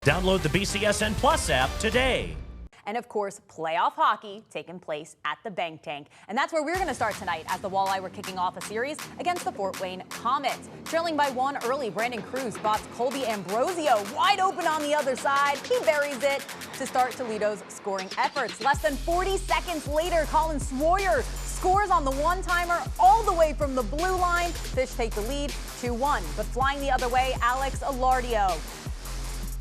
Download the BCSN Plus app today. And of course, playoff hockey taking place at the Bank Tank. And that's where we're going to start tonight as the Walleye were kicking off a series against the Fort Wayne Comets. Trailing by 1 early, Brandon Cruz spots Colby Ambrosio wide open on the other side. He buries it to start Toledo's scoring efforts. Less than 40 seconds later, Colin Sawyer scores on the one-timer all the way from the blue line. Fish take the lead 2-1. But flying the other way, Alex Alardio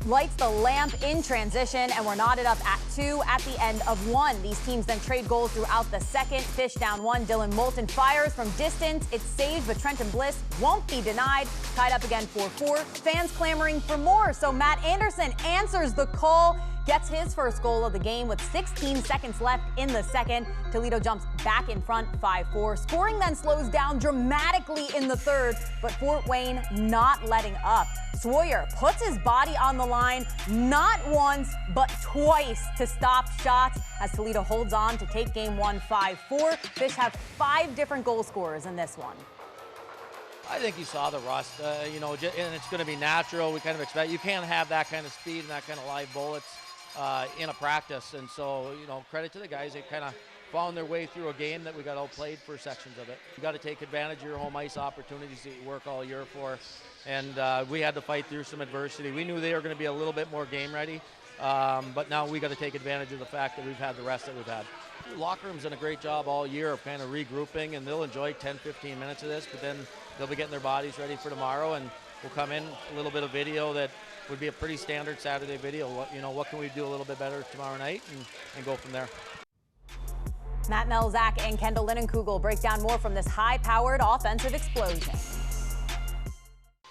lights the lamp in transition, and we're knotted up at 2 at the end of 1. These teams then trade goals throughout the second. Fish down 1. Dylan Moulton fires from distance. It's saved, but Trenton Bliss won't be denied. Tied up again 4-4. Fans clamoring for more, so Matt Anderson answers the call. Gets his first goal of the game with 16 seconds left in the second. Toledo jumps back in front 5-4. Scoring then slows down dramatically in the third, but Fort Wayne not letting up. Sawyer puts his body on the line not once, but twice to stop shots as Toledo holds on to take game 1 5-4. Fish have 5 different goal scorers in this one. I think you saw the rust, and it's going to be natural. We kind of expect you can't have that kind of speed and that kind of live bullets in a practice. And so, credit to the guys. They kind of found their way through a game that we got outplayed for sections of it. You got to take advantage of your home ice opportunities that you work all year for. And we had to fight through some adversity. We knew they were going to be a little bit more game ready. But now we got to take advantage of the fact that we've had the rest that we've had. The locker room's done a great job all year of kind of regrouping, and they'll enjoy 10-15 minutes of this, but then they'll be getting their bodies ready for tomorrow, and we'll come in a little bit of video that would be a pretty standard Saturday video. What can we do a little bit better tomorrow night, and go from there. Matt Melzak and Kendall Linnenkugel break down more from this high-powered offensive explosion.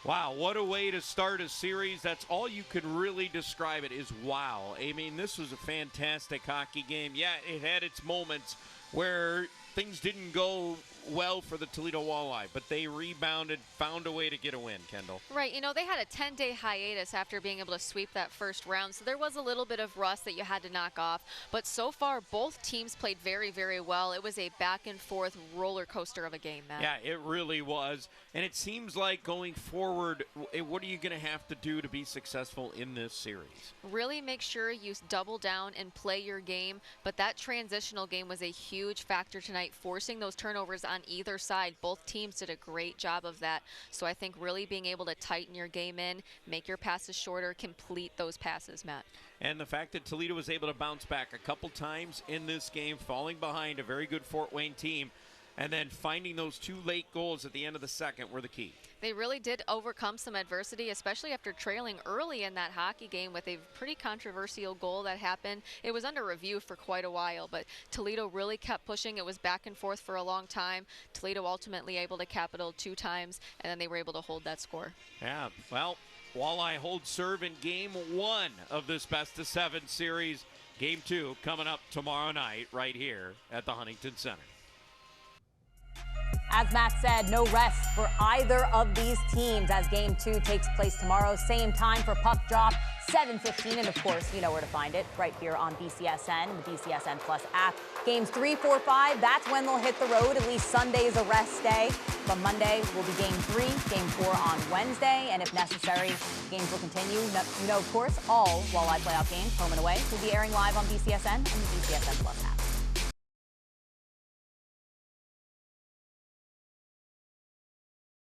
Wow, what a way to start a series. That's all you could really describe it is wow. I mean, this was a fantastic hockey game. Yeah, it had its moments where things didn't go well for the Toledo Walleye, but they rebounded, found a way to get a win, Kendall. Right, they had a 10-day hiatus after being able to sweep that first round, so there was a little bit of rust that you had to knock off, but so far both teams played very, very well. It was a back-and-forth roller coaster of a game, Matt. Yeah, it really was, and it seems like going forward, what are you going to have to do to be successful in this series? Really make sure you double down and play your game, but that transitional game was a huge factor tonight, forcing those turnovers on either side. Both teams did a great job of that. So I think really being able to tighten your game in, make your passes shorter, complete those passes, Matt. And the fact that Toledo was able to bounce back a couple times in this game, falling behind a very good Fort Wayne team, and then finding those 2 late goals at the end of the second were the key. They really did overcome some adversity, especially after trailing early in that hockey game with a pretty controversial goal that happened. It was under review for quite a while, but Toledo really kept pushing. It was back and forth for a long time. Toledo ultimately able to capital 2 times, and then they were able to hold that score. Yeah, well, Walleye holds serve in game 1 of this best-of-7 series. Game 2 coming up tomorrow night right here at the Huntington Center. As Matt said, no rest for either of these teams as Game 2 takes place tomorrow. Same time for puck drop, 7:15. And, of course, you know where to find it, right here on BCSN, the BCSN Plus app. Games 3, 4, 5, that's when they'll hit the road. At least Sunday's a rest day. From Monday will be Game 3, Game 4 on Wednesday. And if necessary, games will continue. Of course, all Walleye playoff games, home and away, will be airing live on BCSN and the BCSN Plus app.